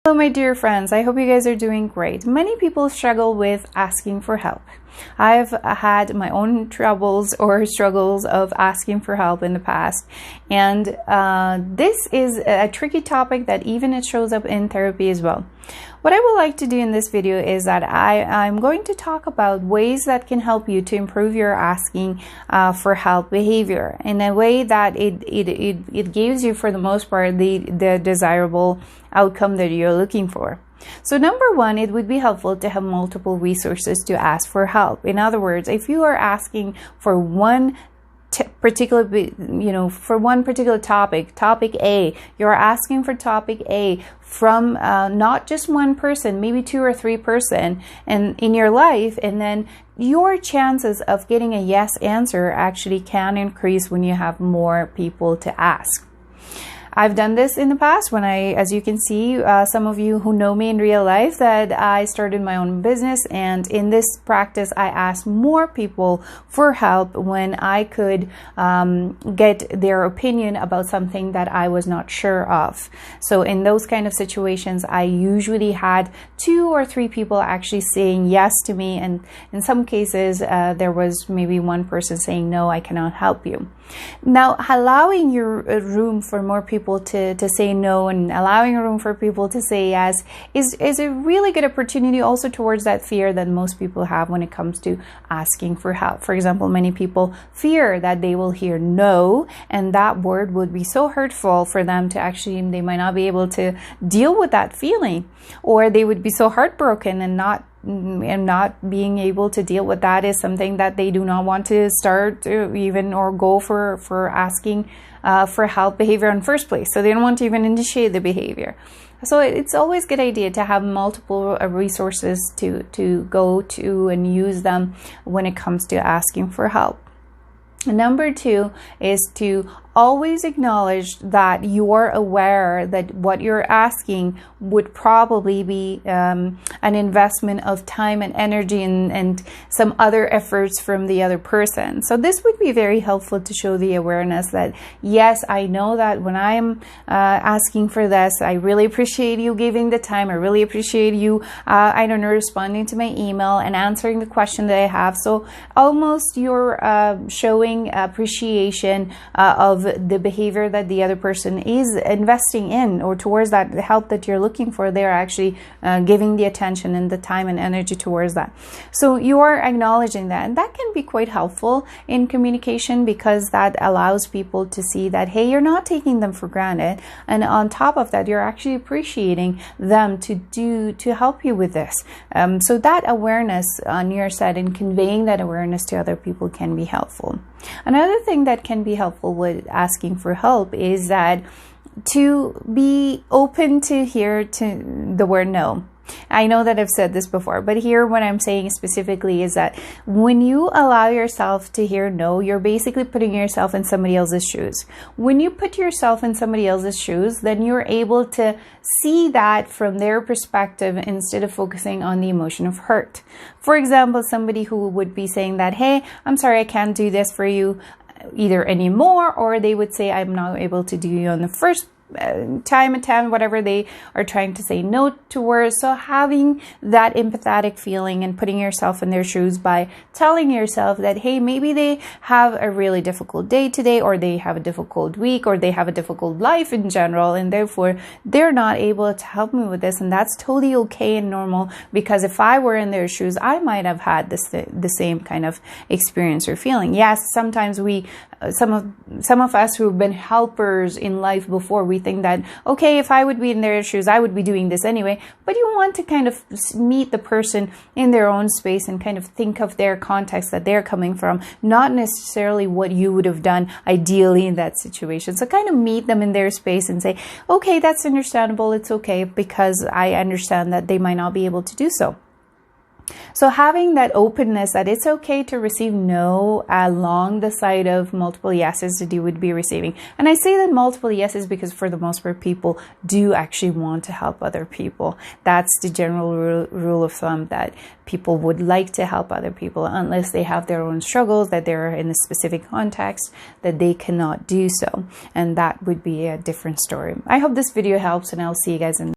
Hello my dear friends, I hope you guys are doing great. Many people struggle with asking for help. I've had my own troubles or struggles of asking for help in the past, and this is a tricky topic that even it shows up in therapy as well. What I would like to do in this video is that I'm going to talk about ways that can help you to improve your asking for help behavior in a way that it gives you, for the most part, the desirable outcome that you're looking for. So number one, it would be helpful to have multiple resources to ask for help. In other words, if you are asking for one particular topic A, you're asking for topic A from not just one person, maybe 2 or 3 person and in your life, and then your chances of getting a yes answer actually can increase when you have more people to ask. I've done this in the past when as you can see, some of you who know me in real life, that I started my own business, and in this practice I asked more people for help when I could get their opinion about something that I was not sure of. So in those kind of situations, I usually had 2 or 3 people actually saying yes to me, and in some cases there was maybe one person saying no, I cannot help you. Now, allowing your room for more people to say no and allowing room for people to say yes is a really good opportunity also towards that fear that most people have when it comes to asking for help. For example, many people fear that they will hear no, and that word would be so hurtful for them to actually, they might not be able to deal with that feeling, or they would be so heartbroken and not being able to deal with that is something that they do not want to start even or go for asking for help behavior in the first place. So they don't want to even initiate the behavior. So it's always a good idea to have multiple resources to go to and use them when it comes to asking for help. Number 2 is to always acknowledge that you're aware that what you're asking would probably be an investment of time and energy and some other efforts from the other person. So this would be very helpful to show the awareness that, yes, I know that when I'm asking for this, I really appreciate you giving the time. I really appreciate you, I don't know, responding to my email and answering the question that I have. So almost you're showing appreciation of the behavior that the other person is investing in, or towards that help that you're looking for. They're actually giving the attention and the time and energy towards that. So you are acknowledging that, and that can be quite helpful in communication, because that allows people to see that, hey, you're not taking them for granted, and on top of that, you're actually appreciating them to help you with this. So that awareness on your side and conveying that awareness to other people can be helpful. Another thing that can be helpful with asking for help is that to be open to hear to the word no. I know that I've said this before, but here what I'm saying specifically is that when you allow yourself to hear no, you're basically putting yourself in somebody else's shoes. When you put yourself in somebody else's shoes, then you're able to see that from their perspective instead of focusing on the emotion of hurt. For example, somebody who would be saying that, hey, I'm sorry, I can't do this for you either anymore, or they would say, I'm not able to do you on the first attempt, whatever they are trying to say no towards. So having that empathetic feeling and putting yourself in their shoes by telling yourself that, hey, maybe they have a really difficult day today, or they have a difficult week, or they have a difficult life in general, and therefore they're not able to help me with this, and that's totally okay and normal, because if I were in their shoes, I might have had the same kind of experience or feeling. Yes, sometimes some of us who've been helpers in life before, we think that, okay, if I would be in their shoes, I would be doing this anyway. But you want to kind of meet the person in their own space and kind of think of their context that they're coming from, not necessarily what you would have done ideally in that situation. So kind of meet them in their space and say, okay, that's understandable. It's okay, because I understand that they might not be able to do so. So having that openness that it's okay to receive no along the side of multiple yeses that you would be receiving. And I say that multiple yeses because for the most part, people do actually want to help other people. That's the general rule of thumb, that people would like to help other people unless they have their own struggles, that they're in a specific context, that they cannot do so. And that would be a different story. I hope this video helps, and I'll see you guys in